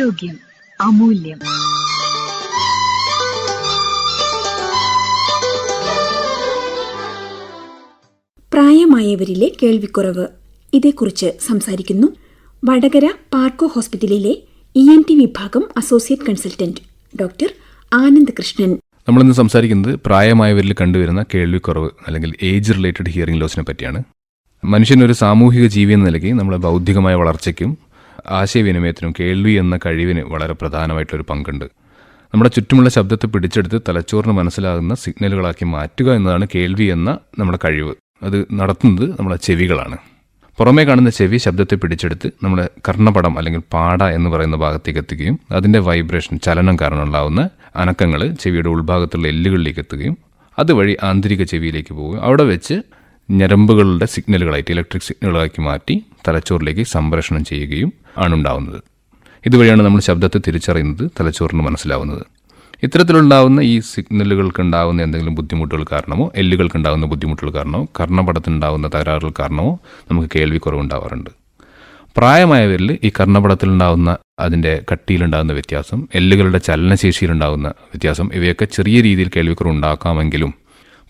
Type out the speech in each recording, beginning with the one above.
ആരോഗ്യം അമൂല്യം. പ്രായമായവരിലെ കേൾവിക്കുറവ്, ഇതേക്കുറിച്ച് സംസാരിക്കുന്നു വടകര പാർക്കോ ഹോസ്പിറ്റലിലെ ENT വിഭാഗം associate consultant doctor Anand Krishnan. നമ്മളിന്ന് സംസാരിക്കുന്നത് പ്രായമായവരിൽ കണ്ടുവരുന്ന കേൾവിക്കുറവ് അല്ലെങ്കിൽ ഏജ് റിലേറ്റഡ് ഹിയറിംഗ് ലോസിനെ പറ്റിയാണ്. മനുഷ്യനൊരു സാമൂഹിക ജീവി എന്ന നിലയ്ക്ക് നമ്മുടെ ബൗദ്ധികമായ വളർച്ചയ്ക്കും ആശയവിനിമയത്തിനും കേൾവി എന്ന കഴിവിന് വളരെ പ്രധാനമായിട്ടൊരു പങ്കുണ്ട്. നമ്മുടെ ചുറ്റുമുള്ള ശബ്ദത്തെ പിടിച്ചെടുത്ത് തലച്ചോറിന് മനസ്സിലാകുന്ന സിഗ്നലുകളാക്കി മാറ്റുക എന്നതാണ് കേൾവി എന്ന നമ്മുടെ കഴിവ്. അത് നടത്തുന്നത് നമ്മുടെ ചെവികളാണ്. പുറമേ കാണുന്ന ചെവി ശബ്ദത്തെ പിടിച്ചെടുത്ത് നമ്മുടെ കർണപടം അല്ലെങ്കിൽ പാട എന്ന് പറയുന്ന ഭാഗത്തേക്ക് എത്തുകയും അതിൻ്റെ വൈബ്രേഷൻ, ചലനം കാരണം ഉണ്ടാകുന്ന അനക്കങ്ങൾ ചെവിയുടെ ഉൾഭാഗത്തുള്ള എല്ലുകളിലേക്ക് എത്തുകയും അതുവഴി ആന്തരിക ചെവിയിലേക്ക് പോവുകയും അവിടെ വെച്ച് ഞരമ്പുകളുടെ സിഗ്നലുകളായിട്ട് ഇലക്ട്രിക് സിഗ്നലുകളാക്കി മാറ്റി തലച്ചോറിലേക്ക് സംപ്രേഷണം ചെയ്യുകയും ആണുണ്ടാവുന്നത്. ഇതുവഴിയാണ് നമ്മൾ ശബ്ദത്തെ തിരിച്ചറിയുന്നത്, തലച്ചോറിന് മനസ്സിലാവുന്നത്. ഇത്തരത്തിലുണ്ടാവുന്ന ഈ സിഗ്നലുകൾക്കുണ്ടാകുന്ന എന്തെങ്കിലും ബുദ്ധിമുട്ടുകൾ കാരണമോ എല്ലുകൾക്കുണ്ടാകുന്ന ബുദ്ധിമുട്ടുകൾ കാരണമോ കർണപടത്തിനുണ്ടാകുന്ന തകരാറുകൾ കാരണമോ നമുക്ക് കേൾവിക്കുറവുണ്ടാവാറുണ്ട്. പ്രായമായവരിൽ ഈ കർണപടത്തിലുണ്ടാകുന്ന അതിൻ്റെ കട്ടിയിലുണ്ടാകുന്ന വ്യത്യാസം, എല്ലുകളുടെ ചലനശേഷിയിലുണ്ടാകുന്ന വ്യത്യാസം, ഇവയൊക്കെ ചെറിയ രീതിയിൽ കേൾവിക്കുറവ് ഉണ്ടാക്കാമെങ്കിലും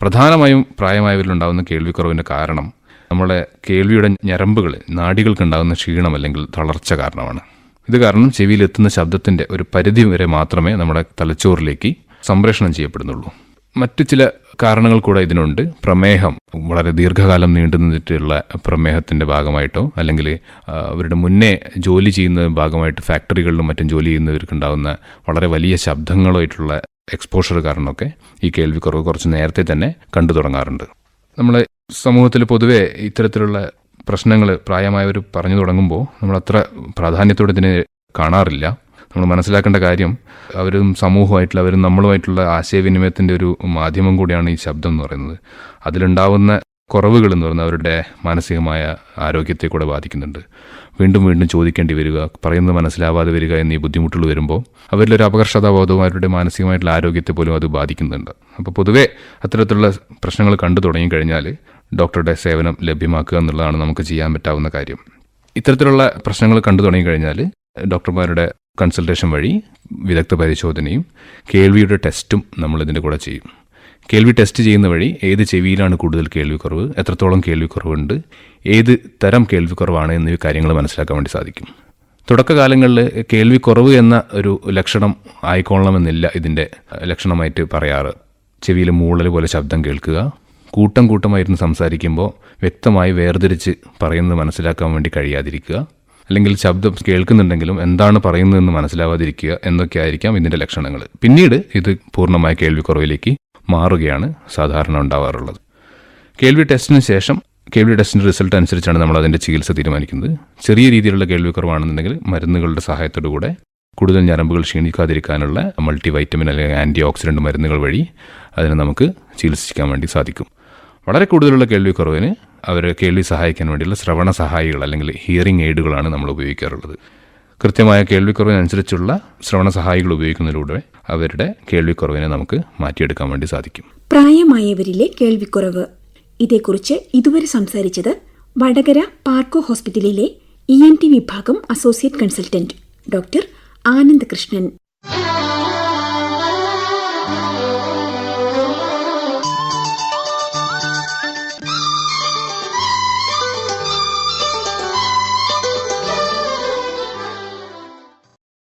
പ്രധാനമായും പ്രായമായവരിലുണ്ടാകുന്ന കേൾവിക്കുറവിൻ്റെ കാരണം നമ്മുടെ കേൾവിയുടെ ഞരമ്പുകൾ, നാഡികൾക്കുണ്ടാകുന്ന ക്ഷീണം അല്ലെങ്കിൽ തളർച്ച കാരണമാണ്. ഇത് കാരണം ചെവിയിലെത്തുന്ന ശബ്ദത്തിൻ്റെ ഒരു പരിധി വരെ മാത്രമേ നമ്മുടെ തലച്ചോറിലേക്ക് സംപ്രേഷണം ചെയ്യപ്പെടുന്നുള്ളൂ. മറ്റു ചില കാരണങ്ങൾ കൂടെ ഇതിനുണ്ട്. പ്രമേഹം, വളരെ ദീർഘകാലം നീണ്ടു നിന്നിട്ടുള്ള പ്രമേഹത്തിൻ്റെ ഭാഗമായിട്ടോ അല്ലെങ്കിൽ അവരുടെ മുന്നേ ജോലി ചെയ്യുന്ന ഭാഗമായിട്ട് ഫാക്ടറികളിലും മറ്റും ജോലി ചെയ്യുന്നവർക്കുണ്ടാകുന്ന വളരെ വലിയ ശബ്ദങ്ങളുമായിട്ടുള്ള എക്സ്പോഷർ കാരണമൊക്കെ ഈ കേൾവിക്കുറവ് കുറച്ച് നേരത്തെ തന്നെ കണ്ടു തുടങ്ങാറുണ്ട്. നമ്മളെ സമൂഹത്തിൽ പൊതുവെ ഇത്തരത്തിലുള്ള പ്രശ്നങ്ങൾ പ്രായമായവർ പറഞ്ഞു തുടങ്ങുമ്പോൾ നമ്മളത്ര പ്രാധാന്യത്തോടെ ഇതിനെ കാണാറില്ല. നമ്മൾ മനസ്സിലാക്കേണ്ട കാര്യം, അവരും സമൂഹമായിട്ടുള്ള അവരും നമ്മളുമായിട്ടുള്ള ആശയവിനിമയത്തിൻ്റെ ഒരു മാധ്യമം കൂടിയാണ് ഈ ശബ്ദം എന്ന് പറയുന്നത്. അതിലുണ്ടാവുന്ന കുറവുകൾ എന്ന് പറയുന്നത് അവരുടെ മാനസികമായ ആരോഗ്യത്തെ കൂടെ ബാധിക്കുന്നുണ്ട്. വീണ്ടും വീണ്ടും ചോദിക്കേണ്ടി വരിക, പറയുന്നത് മനസ്സിലാവാതെ വരിക എന്നീ ബുദ്ധിമുട്ടുകൾ വരുമ്പോൾ അവരിലൊരു അപകർഷതാബോധവും അവരുടെ മാനസികമായിട്ടുള്ള ആരോഗ്യത്തെ പോലും അത് ബാധിക്കുന്നുണ്ട്. അപ്പോൾ പൊതുവേ അത്തരത്തിലുള്ള പ്രശ്നങ്ങൾ കണ്ടു തുടങ്ങിക്കഴിഞ്ഞാൽ ഡോക്ടറുടെ സേവനം ലഭ്യമാക്കുക എന്നുള്ളതാണ് നമുക്ക് ചെയ്യാൻ പറ്റാവുന്ന കാര്യം. ഇത്തരത്തിലുള്ള പ്രശ്നങ്ങൾ കണ്ടു തുടങ്ങിക്കഴിഞ്ഞാൽ ഡോക്ടർമാരുടെ കൺസൾട്ടേഷൻ വഴി വിദഗ്ധ പരിശോധനയും കേൾവിയുടെ ടെസ്റ്റും നമ്മളിതിൻ്റെ കൂടെ ചെയ്യും. കേൾവി ടെസ്റ്റ് ചെയ്യുന്ന വഴി ഏത് ചെവിയിലാണ് കൂടുതൽ കേൾവിക്കുറവ്, എത്രത്തോളം കേൾവിക്കുറവുണ്ട്, ഏത് തരം കേൾവിക്കുറവാണ് എന്നീ കാര്യങ്ങൾ മനസ്സിലാക്കാൻ വേണ്ടി സാധിക്കും. തുടക്കകാലങ്ങളിൽ കേൾവിക്കുറവ് എന്ന ഒരു ലക്ഷണം ആയിക്കൊള്ളണമെന്നില്ല ഇതിൻ്റെ ലക്ഷണമായിട്ട് പറയാറ്. ചെവിയിൽ മൂളൽ പോലെ ശബ്ദം കേൾക്കുക, കൂട്ടം കൂട്ടമായിരുന്നു സംസാരിക്കുമ്പോൾ വ്യക്തമായി വേർതിരിച്ച് പറയുന്നത് മനസ്സിലാക്കാൻ വേണ്ടി കഴിയാതിരിക്കുക, അല്ലെങ്കിൽ ശബ്ദം കേൾക്കുന്നുണ്ടെങ്കിലും എന്താണ് പറയുന്നതെന്ന് മനസ്സിലാവാതിരിക്കുക എന്നൊക്കെ ആയിരിക്കാം ഇതിൻ്റെ ലക്ഷണങ്ങൾ. പിന്നീട് ഇത് പൂർണ്ണമായ കേൾവിക്കുറവിലേക്ക് മാറുകയാണ് സാധാരണ ഉണ്ടാവാറുള്ളത്. കേൾവി ടെസ്റ്റിന് ശേഷം കേൾവി ടെസ്റ്റിൻ്റെ റിസൾട്ട് അനുസരിച്ചാണ് നമ്മൾ അതിൻ്റെ ചികിത്സ തീരുമാനിക്കുന്നത്. ചെറിയ രീതിയിലുള്ള കേൾവിക്കുറവാണെന്നുണ്ടെങ്കിൽ മരുന്നുകളുടെ സഹായത്തോടു കൂടെ കൂടുതൽ ഞരമ്പുകൾ ക്ഷീണിക്കാതിരിക്കാനുള്ള മൾട്ടി വൈറ്റമിൻ അല്ലെങ്കിൽ ആൻറ്റി ഓക്സിഡൻറ്റ് മരുന്നുകൾ വഴി അതിനെ നമുക്ക് ചികിത്സിക്കാൻ വേണ്ടി സാധിക്കും. വളരെ കൂടുതലുള്ള കേൾവിക്കുറവിന് അവരെ കേൾവി സഹായിക്കാൻ വേണ്ടിയുള്ള ശ്രവണ സഹായികൾ അല്ലെങ്കിൽ ഹിയറിംഗ് എയ്ഡുകളാണ് നമ്മൾ ഉപയോഗിക്കാറുള്ളത്. കൃത്യമായ കേൾവിക്കുറവിനനുസരിച്ചുള്ള ശ്രവണ സഹായികൾ ഉപയോഗിക്കുന്നതിലൂടെ അവരുടെ കേൾവിക്കുറവിനെ നമുക്ക് മാറ്റിയെടുക്കാൻ വേണ്ടി സാധിക്കും. പ്രായമായവരിലെ കേൾവിക്കുറവ്, ഇതേക്കുറിച്ച് ഇതുവരെ സംസാരിച്ചത് വടകര പാർക്കോ ഹോസ്പിറ്റലിലെ ENT വിഭാഗം associate consultant doctor Anand Krishnan.